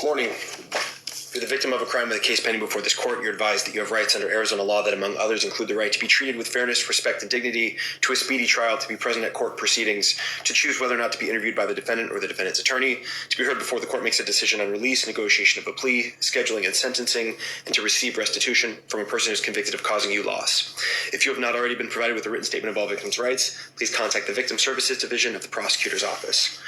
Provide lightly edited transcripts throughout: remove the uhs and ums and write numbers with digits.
Morning. You're the victim of a crime with a case pending before this court. You're advised that you have rights under Arizona law that, among others, include the right to be treated with fairness, respect, and dignity, to a speedy trial, to be present at court proceedings, to choose whether or not to be interviewed by the defendant or the defendant's attorney, to be heard before the court makes a decision on release, negotiation of a plea, scheduling and sentencing, and to receive restitution from a person who is convicted of causing you loss. If you have not already been provided with a written statement of all victims' rights, please contact the Victim Services Division of the Prosecutor's Office.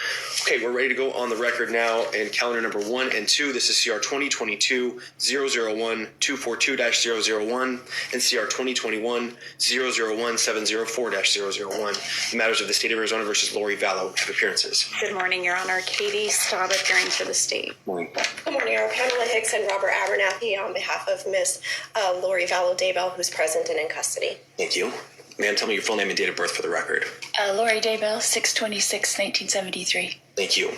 Okay, we're ready to go on the record now in calendar number 1 and 2. This is CR 2022-001-242-001 and CR 2021-001-704-001. The matters of the State of Arizona versus Lori Vallow have appearances. Good morning, Your Honor. Katie Staub appearing for the state. Morning. Good morning, Your Honor. Pamela Hicks and Robert Abernathy on behalf of Ms. Lori Vallow Daybell, who's present and in custody. Thank you. Ma'am, tell me your full name and date of birth for the record. Lori Daybell, 6/26/1973. Thank you.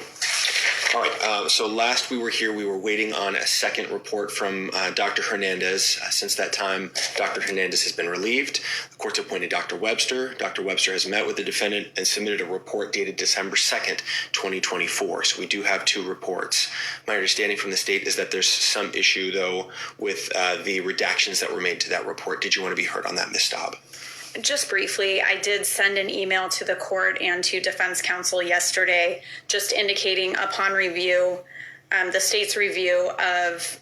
All right, so last we were here, we were waiting on a second report from Dr. Hernandez. Since that time, Dr. Hernandez has been relieved. The court's appointed Dr. Webster. Dr. Webster has met with the defendant and submitted a report dated December 2nd, 2024. So we do have two reports. My understanding from the state is that there's some issue, though, with the redactions that were made to that report. Did you want to be heard on that, Ms. Staub? Just briefly, I did send an email to the court and to defense counsel yesterday, just indicating upon review, the state's review of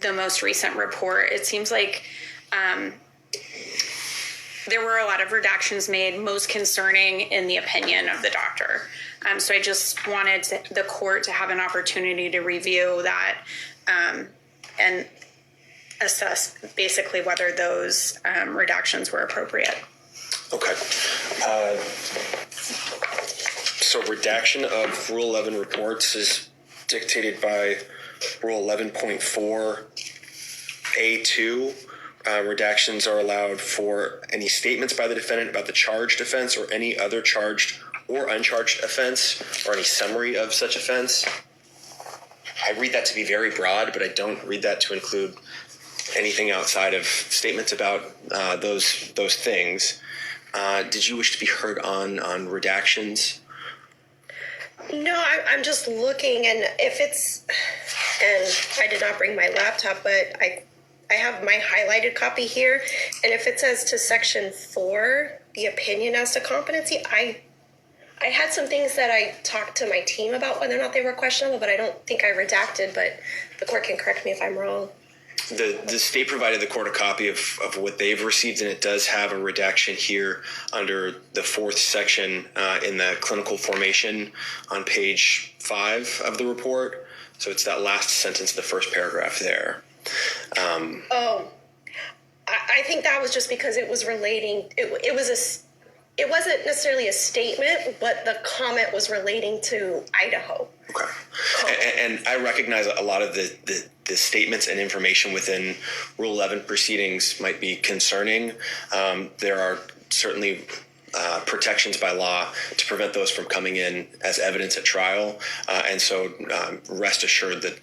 the most recent report, it seems like there were a lot of redactions made, most concerning in the opinion of the doctor. So I just wanted the court to have an opportunity to review that and assess basically whether those redactions were appropriate. Okay. So redaction of Rule 11 reports is dictated by Rule 11.4A2. Redactions are allowed for any statements by the defendant about the charged offense or any other charged or uncharged offense or any summary of such offense. I read that to be very broad, but I don't read that to include anything outside of statements about those things. Did you wish to be heard on redactions? No, I'm just looking, and if it's, and I did not bring my laptop, but I have my highlighted copy here, and if it says to Section 4, the opinion as to competency, I had some things that I talked to my team about whether or not they were questionable, but I don't think I redacted, but the court can correct me if I'm wrong. The state provided the court a copy of what they've received, and it does have a redaction here under the 4th section in the clinical formation on page 5 of the report. So it's that last sentence of the first paragraph there. I think that was just because it was relating. It wasn't necessarily a statement, but the comment was relating to Idaho. Okay. And I recognize a lot of the statements and information within Rule 11 proceedings might be concerning. There are certainly protections by law to prevent those from coming in as evidence at trial. And so rest assured that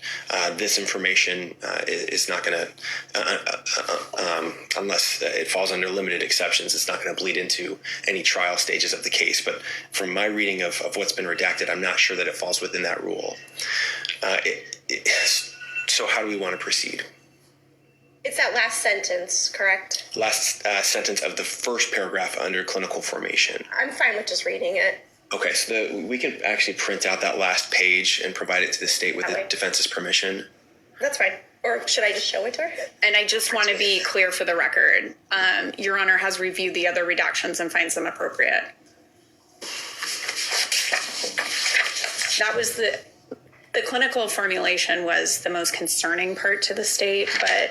this information is not going to, unless it falls under limited exceptions, it's not going to bleed into any trial stages of the case. But from my reading of what's been redacted, I'm not sure that it falls within that rule. So how do we want to proceed? It's that last sentence, correct? Last sentence of the first paragraph under clinical formation. I'm fine with just reading it. Okay, so we can actually print out that last page and provide it to the state with the defense's permission. That's fine. Or should I just show it to her? And I just want to be clear for the record. Your Honor has reviewed the other redactions and finds them appropriate. That was the clinical formulation was the most concerning part to the state, but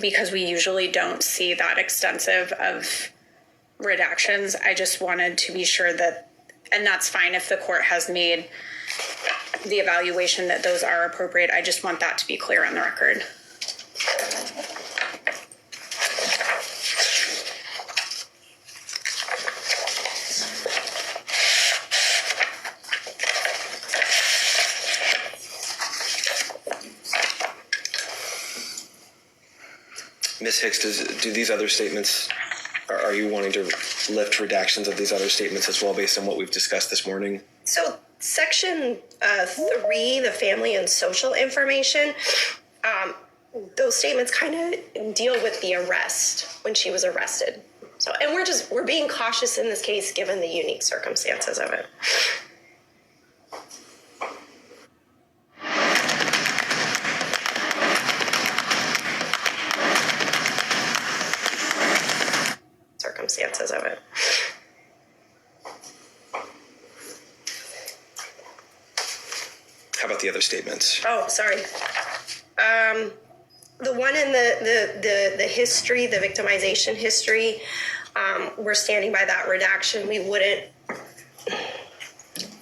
because we usually don't see that extensive of redactions, I just wanted to be sure that, and that's fine if the court has made the evaluation that those are appropriate. I just want that to be clear on the record. Ms. Hicks, do these other statements, are you wanting to lift redactions of these other statements as well based on what we've discussed this morning? So Section 3, the family and social information, those statements kind of deal with the arrest, when she was arrested. So, and we're being cautious in this case given the unique circumstances of it. Circumstances of it. How about the other statements? Oh, sorry. The one in the history, the victimization history, we're standing by that redaction. We wouldn't,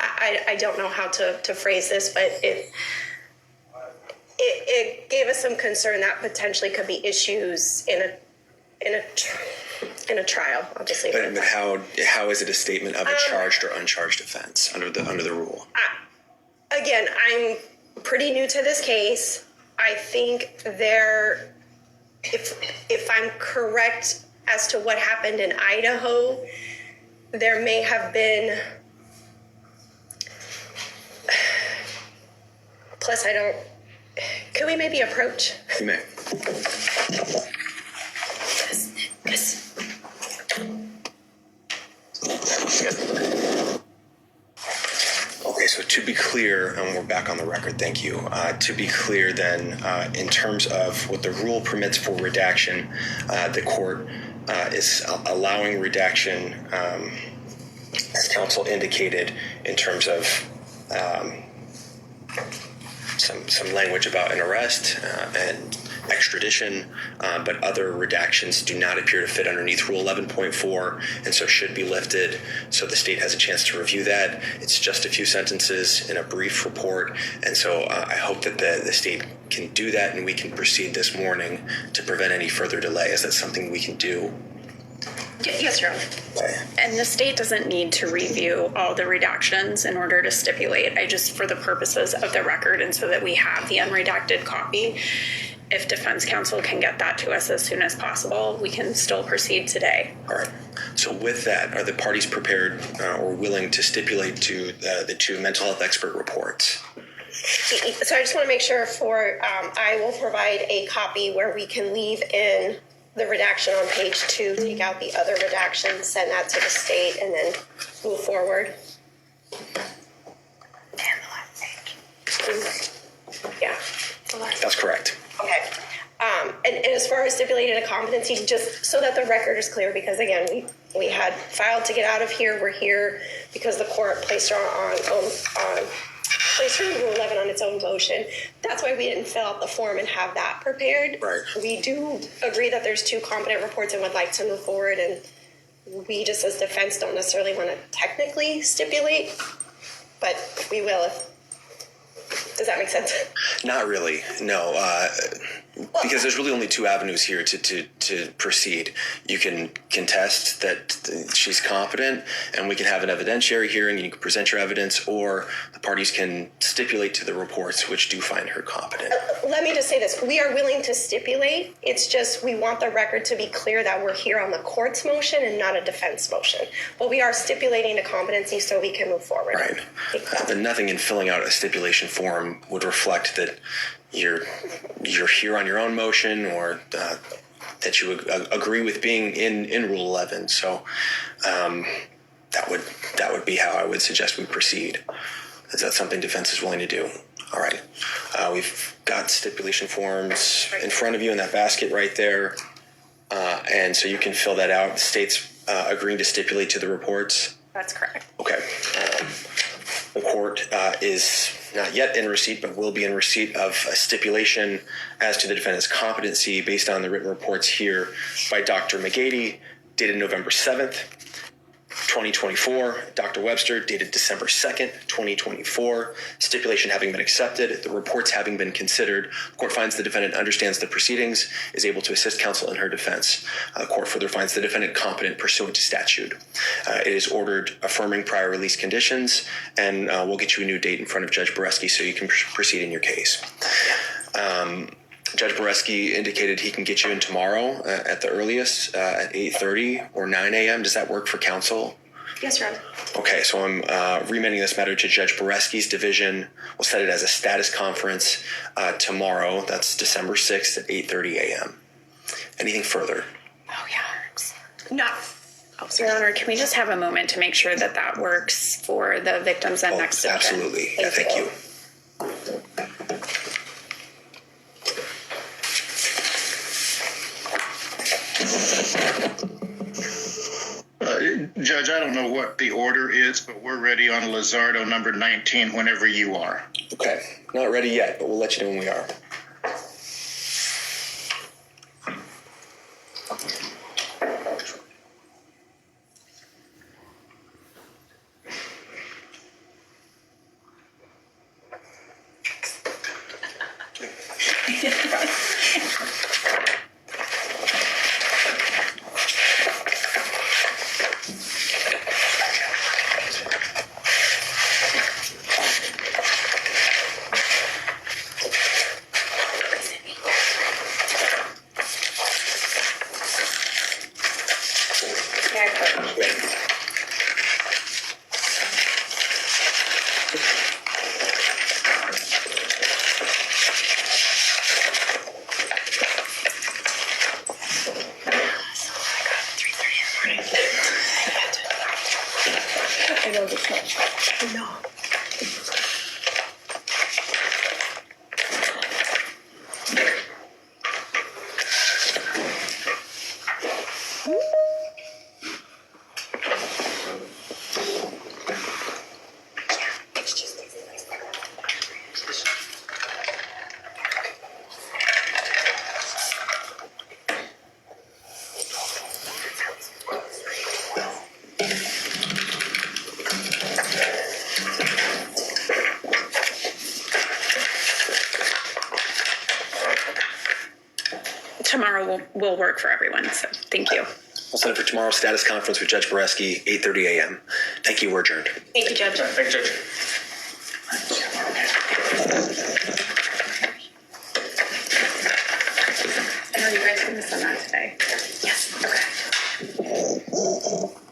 I don't know how to phrase this, but it gave us some concern that potentially could be issues in a trial. I'll just leave it at But that. how is it a statement of a charged or uncharged offense under the rule? Again, I'm pretty new to this case. I think if I'm correct as to what happened in Idaho, there may have been, plus can we maybe approach? You may. Yes. Okay, so to be clear, and we're back on the record, thank you. To be clear then, in terms of what the rule permits for redaction, the court is allowing redaction, as counsel indicated, in terms of some language about an arrest and extradition, but other redactions do not appear to fit underneath Rule 11.4 and so should be lifted so the state has a chance to review that. It's just a few sentences in a brief report, and so I hope that the state can do that and we can proceed this morning to prevent any further delay. Is that something we can do? Yes, Your Honor. Okay. And the state doesn't need to review all the redactions in order to stipulate. I just, for the purposes of the record and so that we have the unredacted copy, if defense counsel can get that to us as soon as possible, we can still proceed today. All right. So with that, are the parties prepared or willing to stipulate to the two mental health expert reports? So I just want to make sure I will provide a copy where we can leave in the redaction on page 2, take out the other redaction, send that to the state, and then move forward. And the last page. Yeah. That's correct. Okay. And as far as stipulated a competency, just so that the record is clear, because again, we had filed to get out of here. We're here because the court placed her placed her in Rule 11 on its own motion. That's why we didn't fill out the form and have that prepared. Right. We do agree that there's 2 competent reports and would like to move forward, and we just as defense don't necessarily want to technically stipulate, but we will if. Does that make sense? Not really, no. Because there's really only 2 avenues here to proceed. You can contest that she's competent, and we can have an evidentiary hearing, and you can present your evidence, or the parties can stipulate to the reports which do find her competent. Let me just say this. We are willing to stipulate. It's just we want the record to be clear that we're here on the court's motion and not a defense motion. But we are stipulating a competency so we can move forward. Right. But nothing in filling out a stipulation form would reflect that you're here on your own motion or that you agree with being in Rule 11. So that would be how I would suggest we proceed. Is that something defense is willing to do? All right. We've got stipulation forms in front of you in that basket right there. And so you can fill that out. The state's agreeing to stipulate to the reports. That's correct. Okay. The court is not yet in receipt, but will be in receipt of a stipulation as to the defendant's competency based on the written reports here by Dr. McGady, dated November 7th, 2024. Dr. Webster, dated December 2nd, 2024. Stipulation having been accepted, the reports having been considered, the court finds the defendant understands the proceedings, is able to assist counsel in her defense. The court further finds the defendant competent pursuant to statute. It is ordered affirming prior release conditions, and we'll get you a new date in front of Judge Boreski so you can proceed in your case. Judge Boreski indicated he can get you in tomorrow at the earliest at 8:30 or 9 a.m. Does that work for counsel Yes, Your Honor. Okay, so I'm remanding this matter to Judge Boreski's division. We'll set it as a status conference tomorrow. That's December 6th at 8:30 a.m. Anything further? Oh, yeah. No. Oh, sorry. Your Honor, can we just have a moment to make sure that that works for the victims and next of kin? Absolutely. Yeah, thank you. Judge, I don't know what the order is, but we're ready on Lizardo number 19 whenever you are. Okay, not ready yet, but we'll let you know when we are. No. Tomorrow will work for everyone, so thank you. We'll set it for tomorrow's status conference with Judge Boreski, 8:30 a.m. Thank you, we're adjourned. Thank you, Judge. Thank you, Judge. I know you guys are going to send that today. Yes. Okay.